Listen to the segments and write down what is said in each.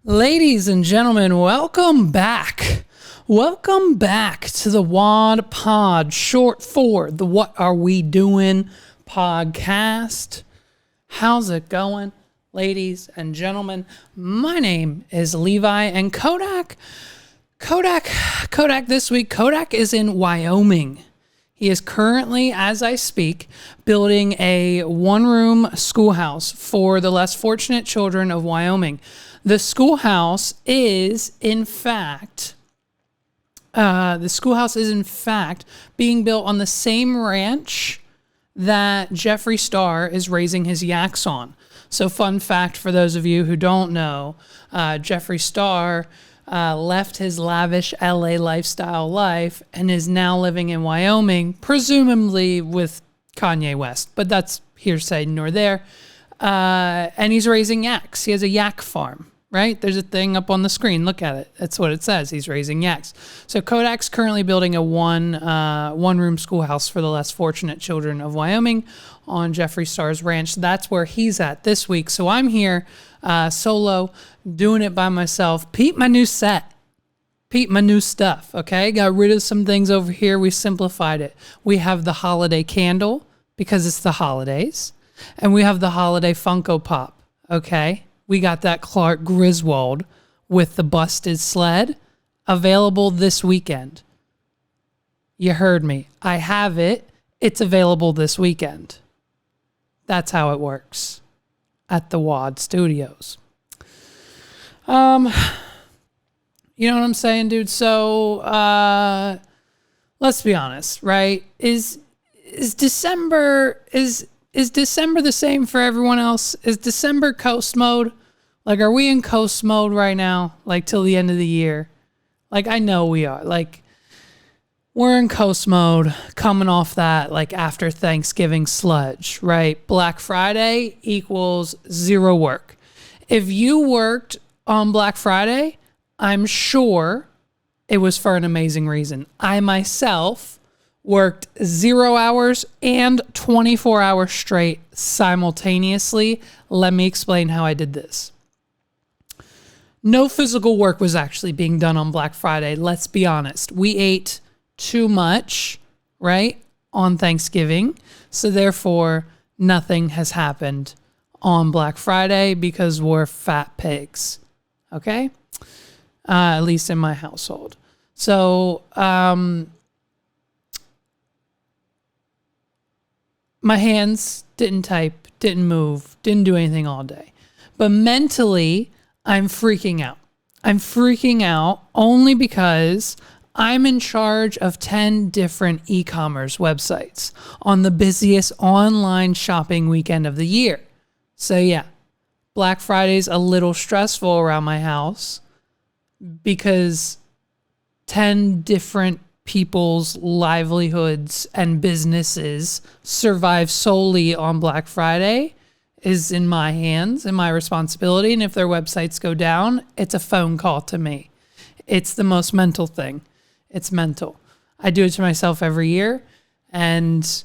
Ladies and gentlemen, welcome back. Welcome back to the WAD Pod, short for the What Are We Doing podcast. How's it going, ladies and gentlemen? My name is Levi, and Kodak this week, Kodak is in Wyoming. He is currently, as I speak, building a one-room schoolhouse for the less fortunate children of Wyoming. The schoolhouse is, in fact, being built on the same ranch that Jeffree Star is raising his yaks on. So, fun fact for those of you who don't know, Jeffree Star left his lavish LA lifestyle life and is now living in Wyoming, presumably with Kanye West, but that's hearsay nor there. And he's raising yaks. He has a yak farm, right? There's a thing up on the screen. Look at it. That's what it says. He's raising yaks. So Kodak's currently building a one-room schoolhouse for the less fortunate children of Wyoming on Jeffree Star's ranch. That's where he's at this week. So I'm here solo, doing it by myself. Peep my new set. Peep my new stuff, okay? Got rid of some things over here. We simplified it. We have the holiday candle because it's the holidays. And we have the holiday Funko Pop, okay? We got that Clark Griswold with the busted sled available this weekend. You heard me. I have it. It's available this weekend. That's how it works at the WAD Studios. You know what I'm saying, dude? So, let's be honest, right? Is December the same for everyone else? Is December coast mode? Like, are we in coast mode right now? Like, till the end of the year? Like, I know we are. Like, we're in coast mode coming off that, like, after Thanksgiving sludge, right? Black Friday equals zero work. If you worked on Black Friday, I'm sure it was for an amazing reason. I myself worked 0 hours and 24 hours straight simultaneously. Let me explain how I did this. No physical work was actually being done on Black Friday. Let's be honest. We ate too much, right, on Thanksgiving. So therefore, nothing has happened on Black Friday because we're fat pigs, okay? At least in my household. So, my hands didn't type, didn't move, didn't do anything all day. But mentally, I'm freaking out. I'm freaking out only because I'm in charge of 10 different e-commerce websites on the busiest online shopping weekend of the year. So yeah, Black Friday's a little stressful around my house because 10 different people's livelihoods and businesses survive solely on Black Friday is in my hands and my responsibility. And if their websites go down, it's a phone call to me. It's the most mental thing. It's mental. I do it to myself every year, and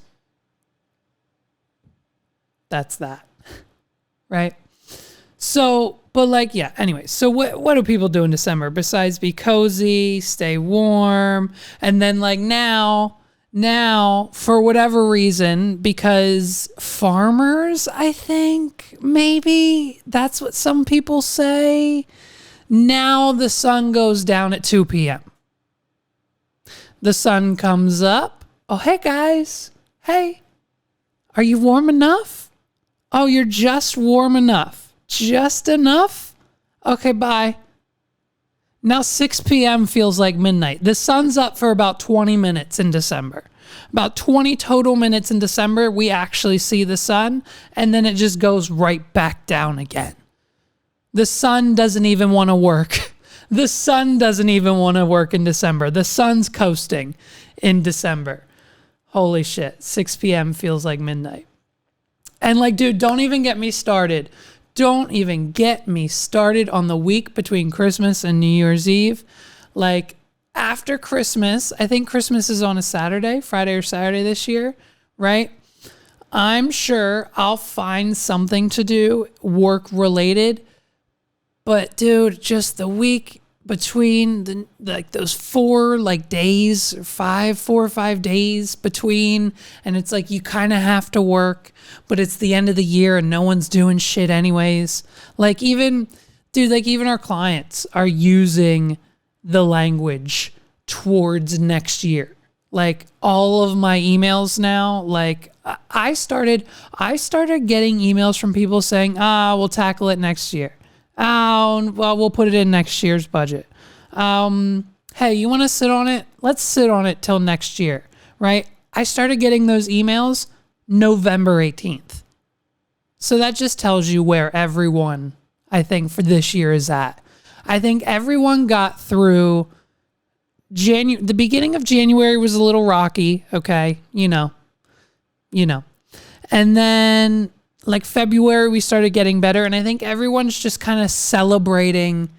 that's that, right? So, but like, yeah, anyway, so what do people do in December besides be cozy, stay warm, and then like now, for whatever reason, because farmers, I think, maybe that's what some people say, now the sun goes down at 2 p.m. The sun comes up. Oh, hey, guys. Hey, are you warm enough? Oh, you're just warm enough. Just enough? Okay, bye. Now 6 p.m. feels like midnight. The sun's up for about 20 minutes in December. About 20 total minutes in December, we actually see the sun, and then it just goes right back down again. The sun doesn't even want to work. The sun doesn't even want to work in December. The sun's coasting in December. Holy shit. 6 p.m. feels like midnight. And like, dude, don't even get me started. Don't even get me started on the week between Christmas and New Year's Eve. Like, after Christmas, I think Christmas is on a Saturday, Friday or Saturday this year, right? I'm sure I'll find something to do, work related, But dude, just the week between those 4 days, 4 or 5 days between, and it's like you kind of have to work, but it's the end of the year and no one's doing shit anyways. Even our clients are using the language towards next year. All of my emails now, I started getting emails from people saying, we'll tackle it next year. Oh, well, we'll put it in next year's budget. Hey, you want to sit on it? Let's sit on it till next year, right? I started getting those emails November 18th. So that just tells you where everyone, I think, for this year is at. I think everyone got through the beginning of January was a little rocky, okay? You know. And then February, we started getting better. And I think everyone's just kind of celebrating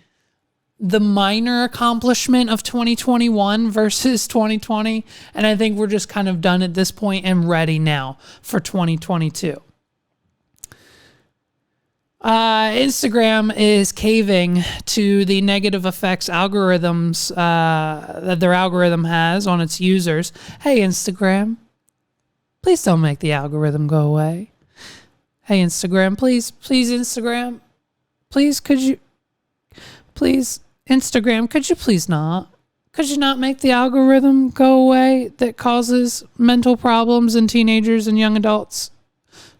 the minor accomplishment of 2021 versus 2020. And I think we're just kind of done at this point and ready now for 2022. Instagram is caving to the negative effects algorithms that their algorithm has on its users. Hey, Instagram, please don't make the algorithm go away. Hey, Instagram, please, Instagram, please, Instagram, could you please not? Could you not make the algorithm go away that causes mental problems in teenagers and young adults?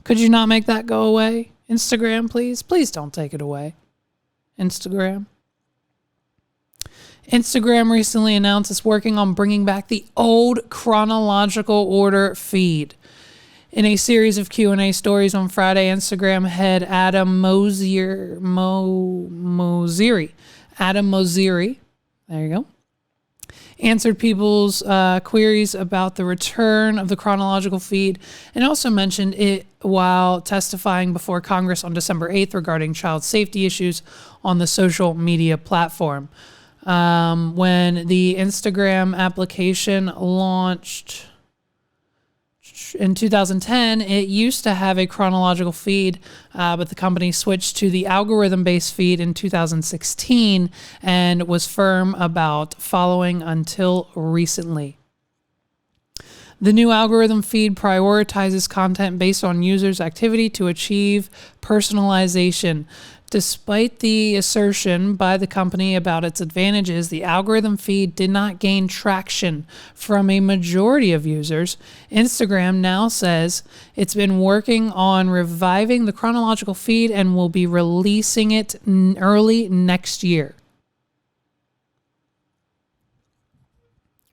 Could you not make that go away? Instagram, please. Please don't take it away. Instagram. Instagram recently announced it's working on bringing back the old chronological order feed. In a series of Q&A stories on Friday, Instagram head Adam Mosseri, there you go, answered people's queries about the return of the chronological feed and also mentioned it while testifying before Congress on December 8th regarding child safety issues on the social media platform. When the Instagram application launched in 2010, it used to have a chronological feed, but the company switched to the algorithm-based feed in 2016 and was firm about following until recently. The new algorithm feed prioritizes content based on users' activity to achieve personalization. Despite the assertion by the company about its advantages, the algorithm feed did not gain traction from a majority of users. Instagram now says it's been working on reviving the chronological feed and will be releasing it early next year.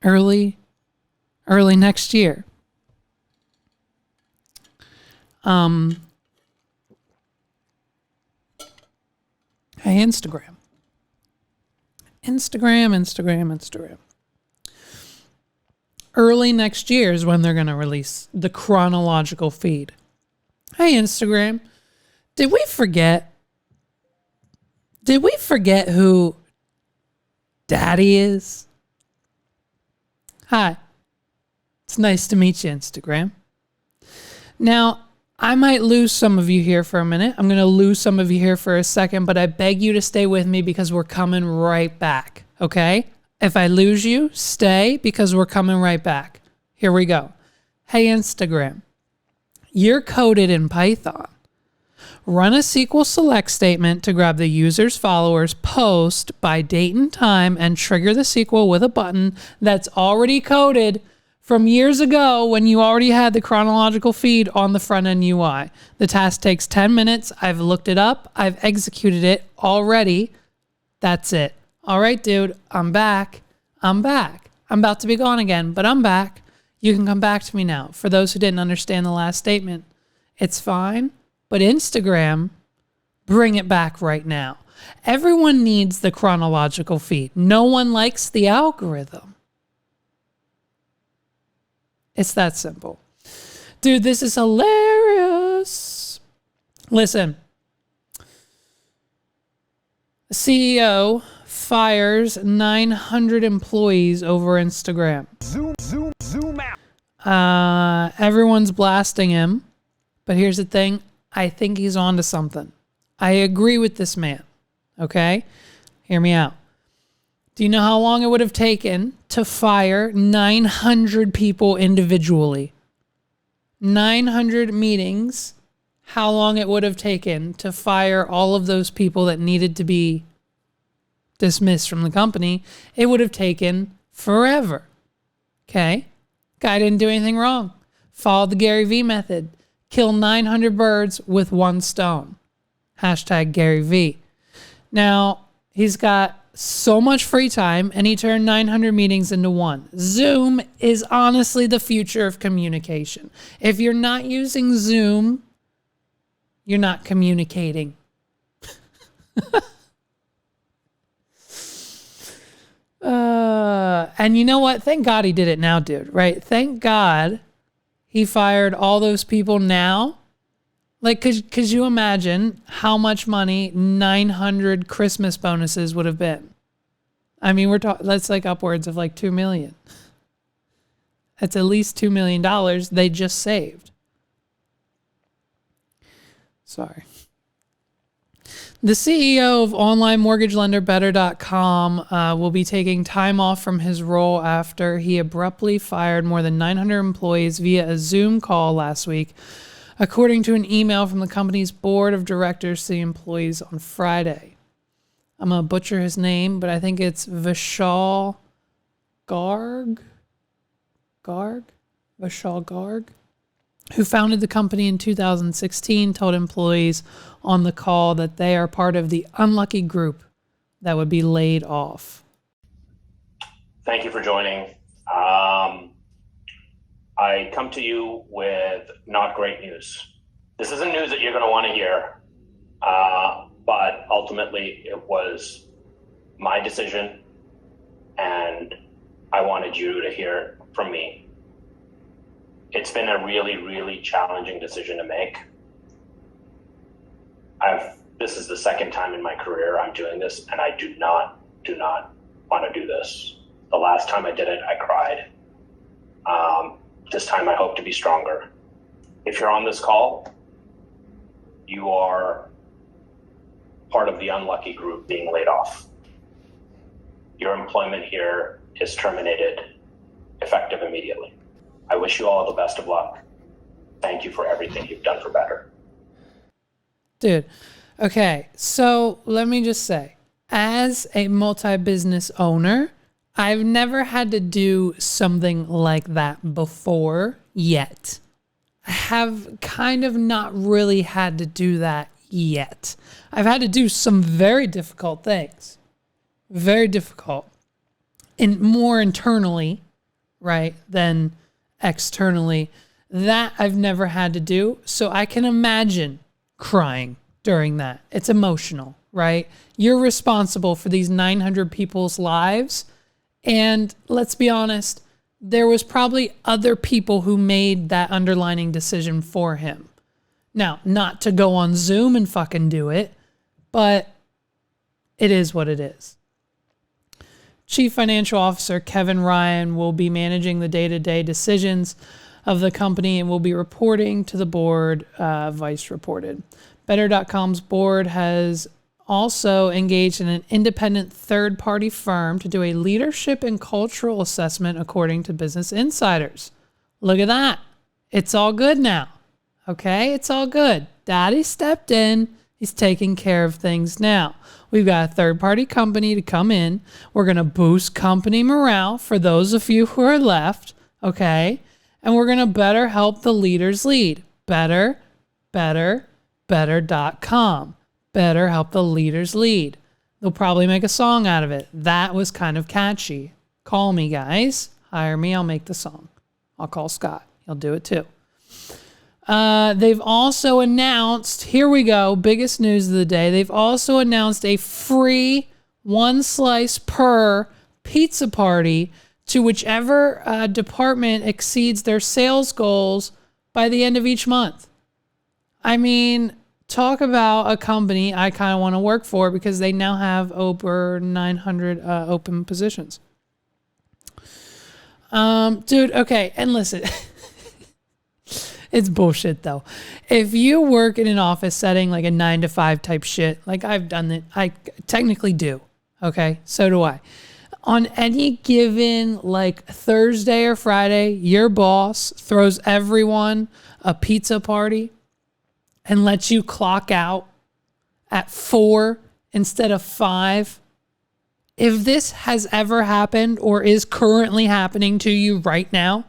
Early next year. Hey, Instagram. Early next year is when they're going to release the chronological feed. Hey, Instagram. Did we forget who Daddy is? Hi. It's nice to meet you, Instagram. Now, I might lose some of you here for a minute. I'm going to lose some of you here for a second, but I beg you to stay with me because we're coming right back, okay? If I lose you, stay because we're coming right back. Here we go. Hey, Instagram. You're coded in Python. Run a SQL select statement to grab the user's followers post by date and time and trigger the SQL with a button that's already coded from years ago when you already had the chronological feed on the front-end UI. The task takes 10 minutes. I've looked it up. I've executed it already. That's it. All right, dude, I'm back. I'm about to be gone again, but I'm back. You can come back to me now. For those who didn't understand the last statement, it's fine, but Instagram, bring it back right now. Everyone needs the chronological feed. No one likes the algorithm. It's that simple. Dude, this is hilarious. Listen. The CEO fires 900 employees over Instagram. Zoom out. Everyone's blasting him. But here's the thing. I think he's onto something. I agree with this man. Okay? Hear me out. Do you know how long it would have taken to fire 900 people individually? 900 meetings. How long it would have taken to fire all of those people that needed to be dismissed from the company? It would have taken forever. Okay? Guy didn't do anything wrong. Followed the Gary Vee method. Kill 900 birds with one stone. Hashtag Gary Vee. Now, he's got so much free time, and he turned 900 meetings into one. Zoom is honestly the future of communication. If you're not using Zoom, you're not communicating. And you know what? Thank God he did it now, dude, right? Thank God he fired all those people now. Like, could you imagine how much money 900 Christmas bonuses would have been? I mean, that's like upwards of like $2 million. That's at least $2 million they just saved. Sorry. The CEO of online mortgage lender Bettercom will be taking time off from his role after he abruptly fired more than 900 employees via a Zoom call last week, according to an email from the company's board of directors to the employees on Friday. I'm going to butcher his name, but I think it's Vishal Garg, who founded the company in 2016, told employees on the call that they are part of the unlucky group that would be laid off. Thank you for joining. I come to you with not great news. This isn't news that you're going to want to hear, but ultimately it was my decision, and I wanted you to hear from me. It's been a really, really challenging decision to make. This is the second time in my career I'm doing this, and I do not want to do this. The last time I did it, I cried. This time I hope to be stronger. If you're on this call, you are part of the unlucky group being laid off. Your employment here is terminated, effective immediately. I wish you all the best of luck. Thank you for everything you've done for Better. Dude, okay, so let me just say, as a multi-business owner, I've never had to do something like that before yet. I have kind of not really had to do that yet. I've had to do some very difficult things. Very difficult. And more internally, right, than externally. That I've never had to do. So I can imagine crying during that. It's emotional, right? You're responsible for these 900 people's lives. And let's be honest, there was probably other people who made that underlining decision for him. Now, not to go on Zoom and fucking do it, but it is what it is. Chief Financial Officer Kevin Ryan will be managing the day-to-day decisions of the company and will be reporting to the board, Vice reported. Better.com's board has also engaged in an independent third-party firm to do a leadership and cultural assessment according to Business Insiders. Look at that. It's all good now. Okay? It's all good. Daddy stepped in. He's taking care of things now. We've got a third-party company to come in. We're going to boost company morale for those of you who are left. Okay? And we're going to better help the leaders lead. Better.com. Better help the leaders lead. They'll probably make a song out of it. That was kind of catchy. Call me, guys. Hire me. I'll make the song. I'll call Scott. He'll do it too. They've also announced, here we go, biggest news of the day. They've also announced a free 1 slice per pizza party to whichever department exceeds their sales goals by the end of each month. I mean, talk about a company I kind of want to work for because they now have over 900 open positions. Dude, okay, and listen. It's bullshit though. If you work in an office setting, like a 9 to 5 type shit, like I've done it, I technically do. Okay. So do I. On any given like Thursday or Friday, your boss throws everyone a pizza party and lets you clock out at 4 instead of 5. If this has ever happened or is currently happening to you right now,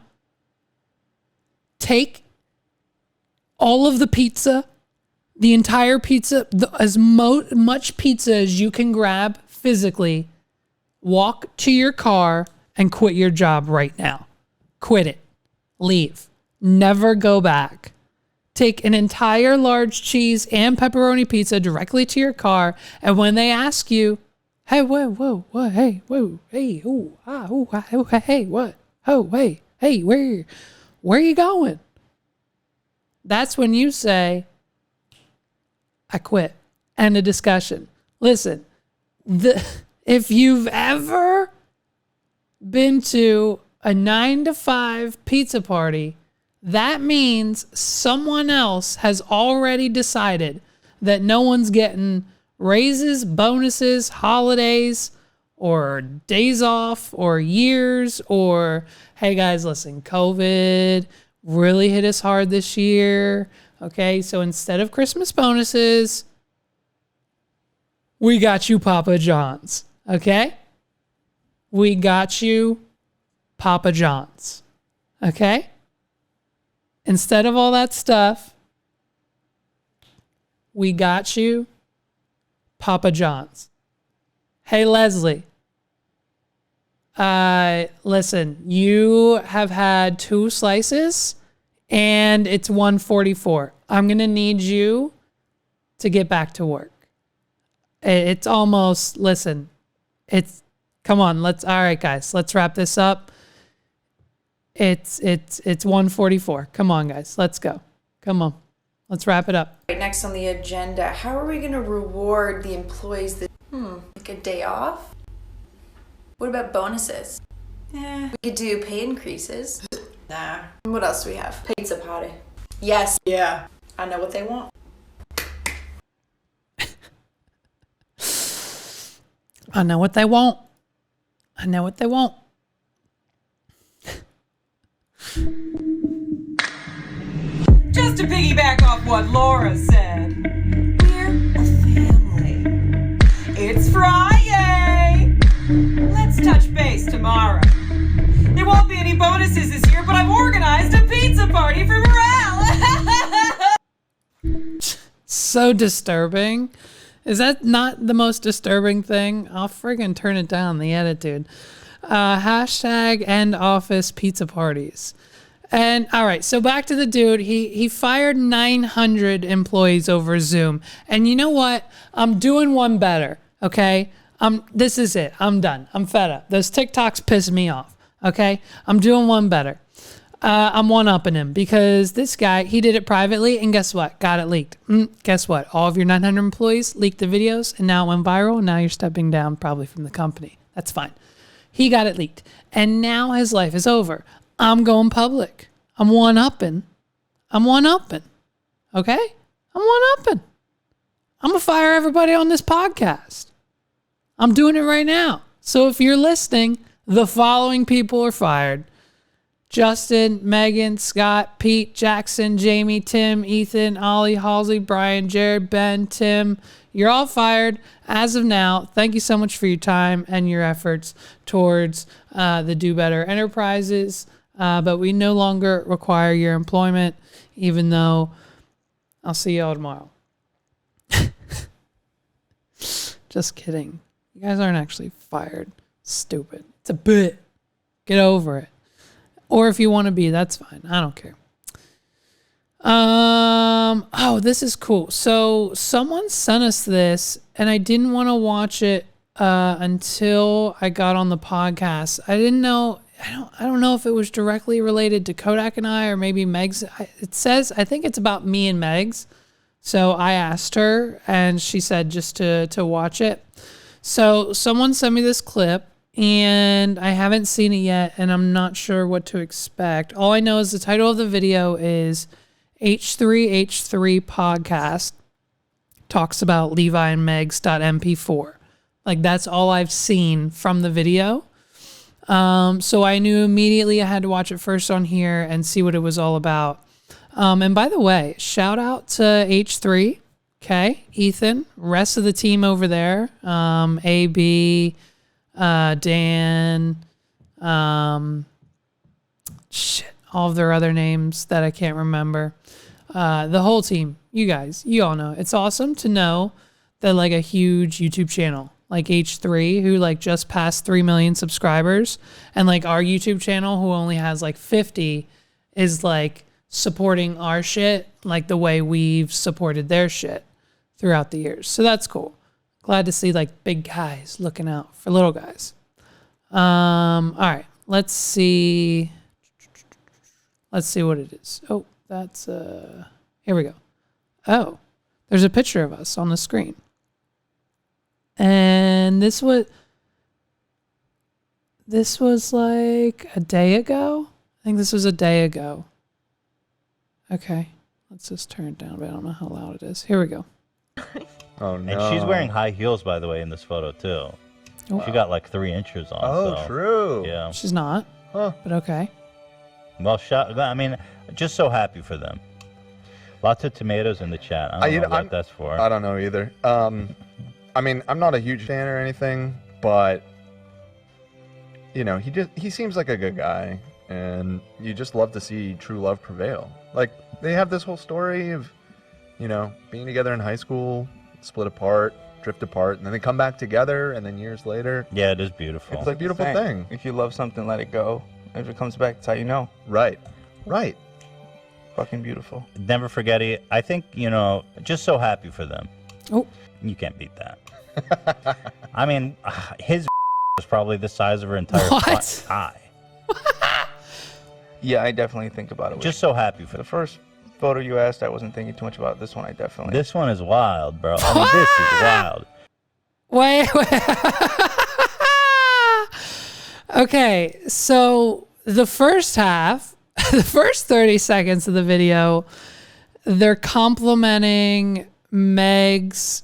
take all of the pizza, the entire pizza, as much pizza as you can grab physically, walk to your car and quit your job right now. Quit it. Leave. Never go back. Take an entire large cheese and pepperoni pizza directly to your car, and when they ask you, hey, whoa, hey, whoa, hey, ooh, hey, what? Oh, hey, where are you going? That's when you say, I quit. End of discussion. Listen, if you've ever been to a 9 to 5 pizza party, that means someone else has already decided that no one's getting raises, bonuses, holidays, or days off, or years, or, hey guys, listen, COVID really hit us hard this year. Okay, so instead of Christmas bonuses, we got you Papa John's. Okay? We got you Papa John's. Okay? Instead of all that stuff, we got you Papa John's. Hey, Leslie. Listen, you have had 2 slices and it's 1:44. I'm going to need you to get back to work. It's almost, listen, come on, all right, guys, let's wrap this up. It's 1:44. Come on, guys, let's go. Come on, let's wrap it up. Right next on the agenda, how are we going to reward the employees that, like a day off? What about bonuses? Yeah. We could do pay increases. Nah. What else do we have? Pizza party. Yes. Yeah. I know what they want. I know what they want. I know what they want. Just to piggyback off what Laura said, we're a family. It's Friday. Let's touch base tomorrow. There won't be any bonuses this year, but I've organized a pizza party for morale. So disturbing. Is that not the most disturbing thing? I'll friggin' turn it down, the attitude. Hashtag end office pizza parties. And all right, so back to the dude. He fired 900 employees over Zoom. And you know what? I'm doing one better, okay? This is it. I'm done. I'm fed up. Those TikToks piss me off, okay? I'm doing one better. I'm one-upping him because this guy, he did it privately, and guess what? Got it leaked. Guess what? All of your 900 employees leaked the videos, and now it went viral, and now you're stepping down probably from the company. That's fine. He got it leaked, and now his life is over. I'm going public. I'm one-upping. Okay? I'm one-upping. I'm going to fire everybody on this podcast. I'm doing it right now. So if you're listening, the following people are fired. Justin, Megan, Scott, Pete, Jackson, Jamie, Tim, Ethan, Ollie, Halsey, Brian, Jared, Ben, Tim. You're all fired as of now. Thank you so much for your time and your efforts towards the Do Better Enterprises. But we no longer require your employment, even though I'll see y'all tomorrow. Just kidding. You guys aren't actually fired. Stupid. It's a bit. Get over it. Or if you want to be, that's fine. I don't care. Oh, this is cool. So someone sent us this, and I didn't want to watch it until I got on the podcast. I didn't know. I don't know if it was directly related to Kodak and I, or maybe Megs. It says, I think it's about me and Megs. So I asked her, and she said just to watch it. So someone sent me this clip, and I haven't seen it yet, and I'm not sure what to expect. All I know is the title of the video is H3H3 podcast talks about Levi and Megs.mp4. Like, that's all I've seen from the video. So I knew immediately I had to watch it first on here and see what it was all about. And by the way, shout out to H3, okay, Ethan, rest of the team over there, AB, Dan, all of their other names that I can't remember. The whole team, you guys, you all know. It's awesome to know that like a huge YouTube channel like H3 who like just passed 3 million subscribers and like our YouTube channel who only has like 50 is like supporting our shit like the way we've supported their shit throughout the years. So that's cool. Glad to see like big guys looking out for little guys. All right, let's see what it is. Oh, that's here we go. Oh, there's a picture of us on the screen. And this was like a day ago. I think this was a day ago. Okay, let's just turn it down, but I don't know how loud it is. Here we go. Oh no! And she's wearing high heels, by the way, in this photo too. Oh. She got like 3 inches on. Oh, so, true. Yeah. She's not, but okay. Well, I mean, just so happy for them. Lots of tomatoes in the chat. I don't know what that's for. I don't know either. I mean, I'm not a huge fan or anything, but you know, he seems like a good guy, and you just love to see true love prevail. Like they have this whole story of, you know, being together in high school, split apart, drift apart, and then they come back together, and then years later. Yeah, it is beautiful. It's a beautiful thing. If you love something, let it go. If it comes back, that's how you know. Right. Right. Fucking beautiful. Never forget it. I think, you know, just so happy for them. Oh. You can't beat that. I mean, his is probably the size of her entire thigh. Yeah, I definitely think about it. Just so happy for the first photo you asked, I wasn't thinking too much about this one. I definitely. This one is wild, bro. I mean, this is wild. Wait. Okay, so the first half, the first 30 seconds of the video, they're complimenting Megs.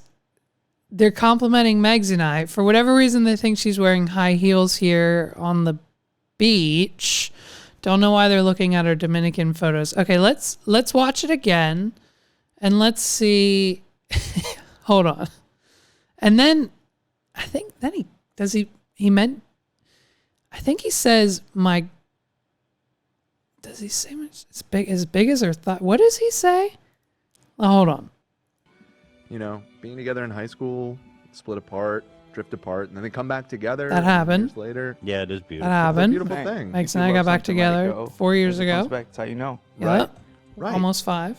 They're complimenting Megs and I. For whatever reason, they think she's wearing high heels here on the beach. Don't know why they're looking at her Dominican photos. Okay, let's watch it again, and let's see. Hold on. And then, I think then he meant. I think he says my. Does he say as big as her thigh? What does he say? Oh, hold on. You know, being together in high school, split apart, drift apart, and then they come back together. That happened. Years later. Yeah, it is beautiful. That happened. It's a beautiful thing. Megs and I got back together 4 years ago. Comes back, that's how you know. Yeah. Right. Almost 5.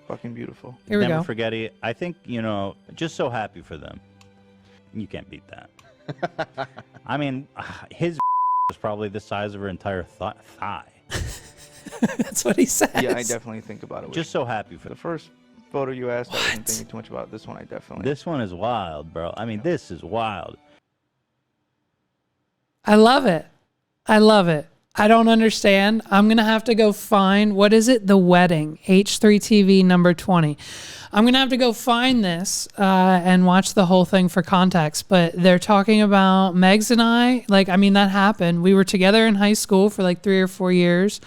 Fucking beautiful. Here we Never go. forget it. I think, you know, just so happy for them. You can't beat that. I mean, his is probably the size of her entire thigh. That's what he says. Yeah, I definitely think about it. Just so happy for the first photo you asked, I wasn't thinking too much about this one. I definitely. This one is wild, bro. I mean, this is wild. I love it. I love it. I don't understand. I'm going to have to go find, what is it? The Wedding, H3TV number 20. I'm going to have to go find this and watch the whole thing for context. But they're talking about Megs and I. Like, I mean, that happened. We were together in high school for like 3 or 4 years.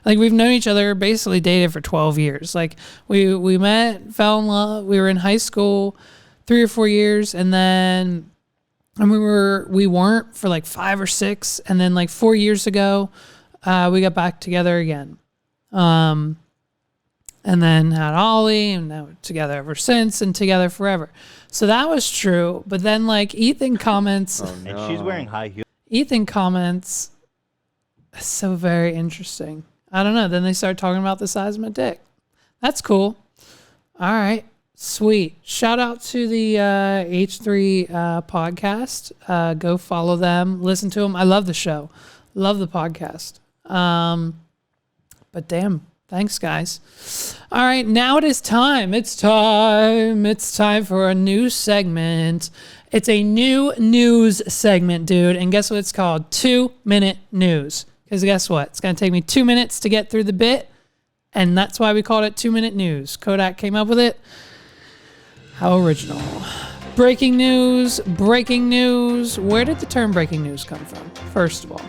Like, we've known each other, basically dated for 12 years. Like, we met, fell in love. We were in high school 3 or 4 years. And then... And we weren't for like 5 or 6, and then like 4 years ago, we got back together again, and then had Ollie, and now we're together ever since, and together forever. So that was true. But then like Ethan comments, Oh, no. And she's wearing high heels. Ethan comments, so very interesting. I don't know. Then they start talking about the size of my dick. That's cool. All right. Sweet. Shout out to the H3 podcast. Go follow them. Listen to them. I love the show. Love the podcast. But damn, thanks, guys. All right, now it is time. It's time. It's time for a new segment. It's a new news segment, dude. And guess what it's called? 2-minute news. Because guess what? It's going to take me 2 minutes to get through the bit. And that's why we called it 2-minute news. Kodak came up with it. How original. Breaking news. Where did the term breaking news come from? First of all,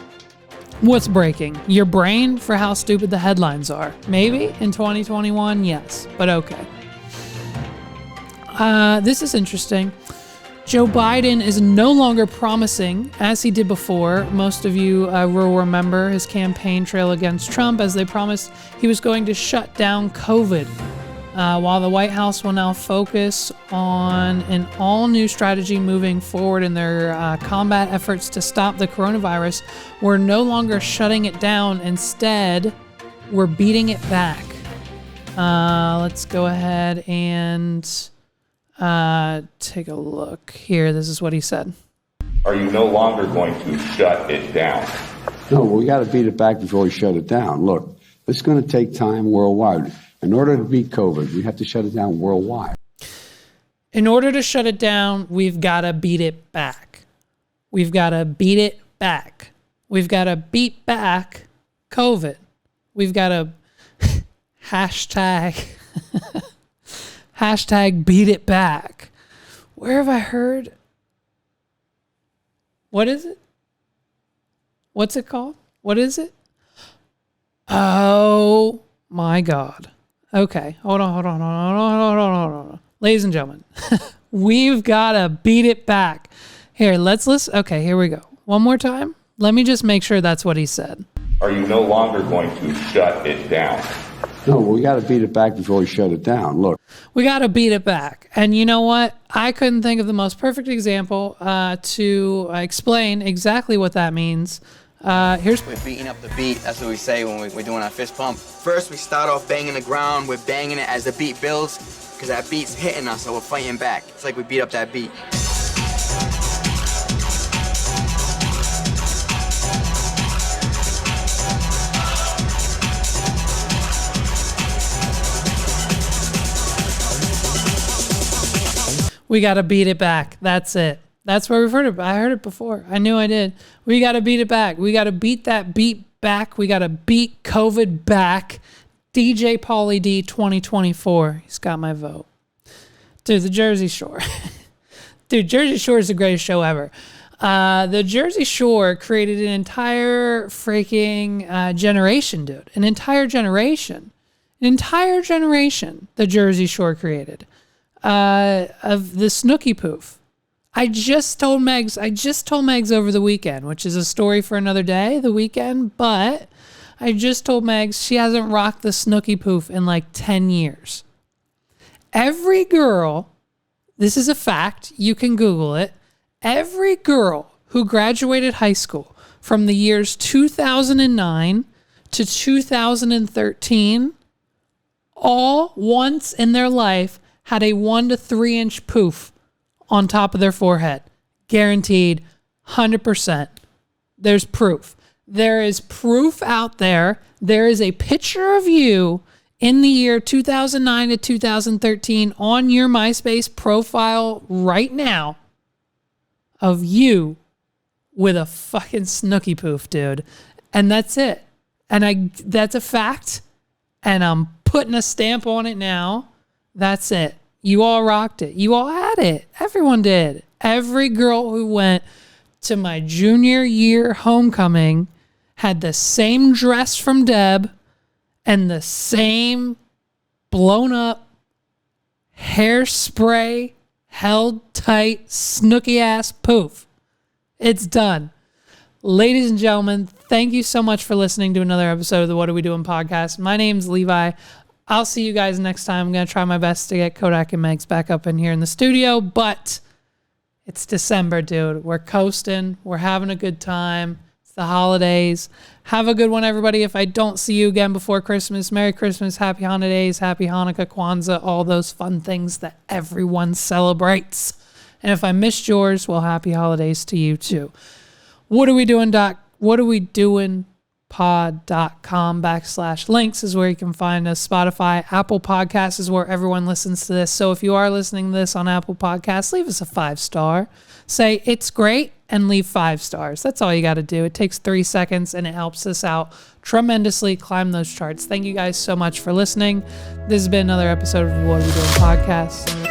what's breaking? Your brain for how stupid the headlines are. Maybe in 2021, yes, but okay. This is interesting. Joe Biden is no longer promising, as he did before. Most of you will remember his campaign trail against Trump, as they promised he was going to shut down COVID. While the White House will now focus on an all-new strategy moving forward in their combat efforts to stop the coronavirus, we're no longer shutting it down. Instead, we're beating it back. Let's go ahead and take a look here. This is what he said. Are you no longer going to shut it down? No, we got to beat it back before we shut it down. Look, it's going to take time worldwide. In order to beat COVID, we have to shut it down worldwide. In order to shut it down, we've got to beat it back. We've got to beat it back. We've got to beat back COVID. We've got to hashtag beat it back. Where have I heard? What is it? What's it called? What is it? Oh my God. Okay, hold on. Ladies and gentlemen, we've got to beat it back. Here, let's listen. Okay, here we go. One more time. Let me just make sure that's what he said. Are you no longer going to shut it down? No, we got to beat it back before we shut it down. Look. We got to beat it back. And you know what? I couldn't think of the most perfect example to explain exactly what that means. We're beating up the beat. That's what we say when we're doing our fist pump. First, we start off banging the ground. We're banging it as the beat builds, because that beat's hitting us, so we're fighting back. It's like we beat up that beat. We got to beat it back. That's it. That's where we've heard it. I heard it before. I knew I did. We got to beat it back. We got to beat that beat back. We got to beat COVID back. DJ Pauly D 2024. He's got my vote. Dude, the Jersey Shore. Dude, Jersey Shore is the greatest show ever. The Jersey Shore created an entire freaking generation, dude. An entire generation. The Jersey Shore created. Of the Snooki Poof. I just told Megs over the weekend, which is a story for another day, the weekend, but I just told Megs she hasn't rocked the Snooki Poof in like 10 years. Every girl, this is a fact, you can Google it, every girl who graduated high school from the years 2009 to 2013, all once in their life had a 1 to 3 inch poof on top of their forehead. Guaranteed, 100%. There's proof. There is proof out there. There is a picture of you in the year 2009 to 2013 on your MySpace profile right now of you with a fucking Snooki Poof, dude. And that's it. And that's a fact. And I'm putting a stamp on it now. That's it. You all rocked it. You all had it. Everyone did. Every girl who went to my junior year homecoming had the same dress from Deb and the same blown up hairspray held tight Snooki ass poof. It's done. Ladies and gentlemen, thank you so much for listening to another episode of the What Are We Doing podcast. My name's Levi. I'll see you guys next time. I'm going to try my best to get Kodak and Megs back up in here in the studio, but it's December, dude. We're coasting. We're having a good time. It's the holidays. Have a good one, everybody. If I don't see you again before Christmas, Merry Christmas, Happy Holidays, Happy Hanukkah, Kwanzaa, all those fun things that everyone celebrates. And if I missed yours, well, Happy Holidays to you too. What are we doing? pod.com/links is where you can find us. Spotify, Apple Podcasts is where everyone listens to this. So if you are listening to this on Apple Podcasts, leave us a 5-star. Say it's great and leave 5 stars. That's all you got to do. It takes 3 seconds and it helps us out tremendously climb those charts. Thank you guys so much for listening. This has been another episode of the What Are We Doing podcast.